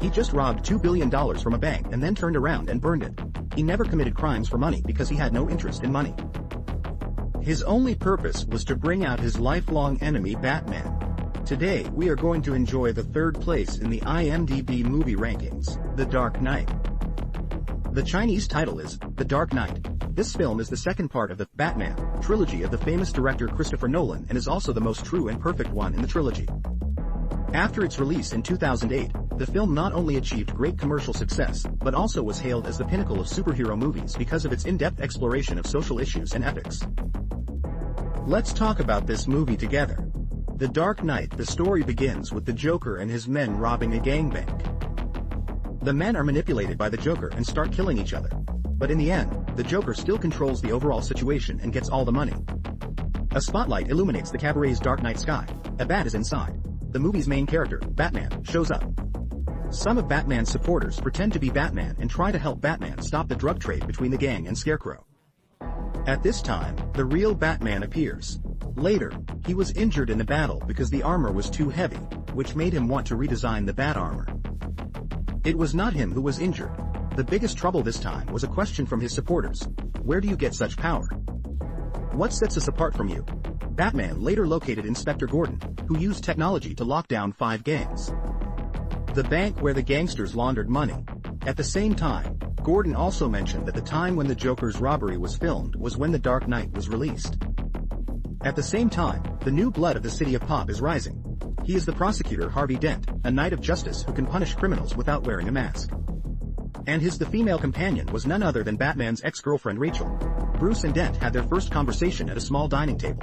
He just robbed $2 billion from a bank and then turned around and burned it. He never committed crimes for money because he had no interest in money. His only purpose was to bring out his lifelong enemy Batman. Today we are going to enjoy the third place in the IMDb movie rankings, The Dark Knight. The Chinese title is The Dark Knight. This film is the second part of the Batman trilogy of the famous director Christopher Nolan and is also the most true and perfect one in the trilogy. After its release in 2008, the film not only achieved great commercial success, but also was hailed as the pinnacle of superhero movies because of its in-depth exploration of social issues and ethics. Let's talk about this movie together. The Dark Knight. The story begins with the Joker and his men robbing a gangbank. The men are manipulated by the Joker and start killing each other. But in the end, the Joker still controls the overall situation and gets all the money. A spotlight illuminates the cabaret's dark night sky. A bat is inside. The movie's main character, Batman, shows up. Some of Batman's supporters pretend to be Batman and try to help Batman stop the drug trade between the gang and Scarecrow. At this time, the real Batman appears. Later, he was injured in the battle because the armor was too heavy, which made him want to redesign the bat armor. It was not him who was injured. The biggest trouble this time was a question from his supporters. Where do you get such power? What sets us apart from you? Batman later located Inspector Gordon, who used technology to lock down 5 gangs. The bank where the gangsters laundered money. At the same time, Gordon also mentioned that the time when the Joker's robbery was filmed was when The Dark Knight was released. At the same time, the new blood of the city of Pop is rising. He is the prosecutor Harvey Dent, a knight of justice who can punish criminals without wearing a mask. And the female companion was none other than Batman's ex-girlfriend Rachel. Bruce and Dent had their first conversation at a small dining table.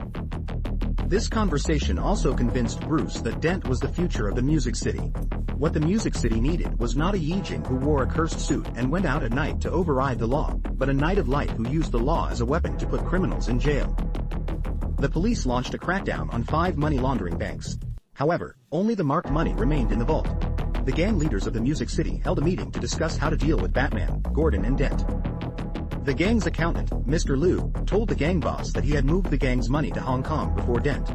This conversation also convinced Bruce that Dent was the future of the Music City. What the Music City needed was not a Yijing who wore a cursed suit and went out at night to override the law, but a knight of light who used the law as a weapon to put criminals in jail. The police launched a crackdown on 5 money laundering banks. However, only the marked money remained in the vault. The gang leaders of the Music City held a meeting to discuss how to deal with Batman, Gordon and Dent. The gang's accountant, Mr. Liu, told the gang boss that he had moved the gang's money to Hong Kong before Dent.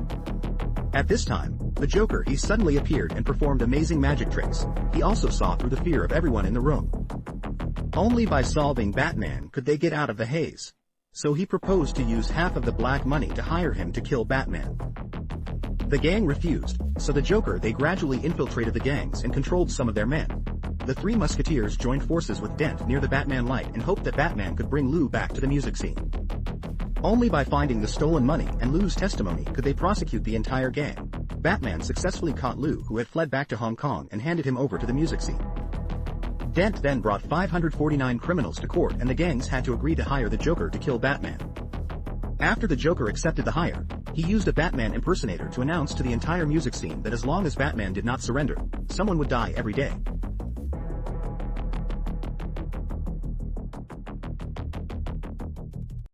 At this time, the Joker suddenly appeared and performed amazing magic tricks. He also saw through the fear of everyone in the room. Only by solving Batman could they get out of the haze. So he proposed to use half of the black money to hire him to kill Batman. The gang refused, so the Joker gradually infiltrated the gangs and controlled some of their men. The 3 musketeers joined forces with Dent near the Batman light and hoped that Batman could bring Lou back to the music scene. Only by finding the stolen money and Lou's testimony could they prosecute the entire gang. Batman successfully caught Lou, who had fled back to Hong Kong, and handed him over to the music scene. Dent then brought 549 criminals to court and the gangs had to agree to hire the Joker to kill Batman. After the Joker accepted the hire, he used a Batman impersonator to announce to the entire music scene that as long as Batman did not surrender, someone would die every day.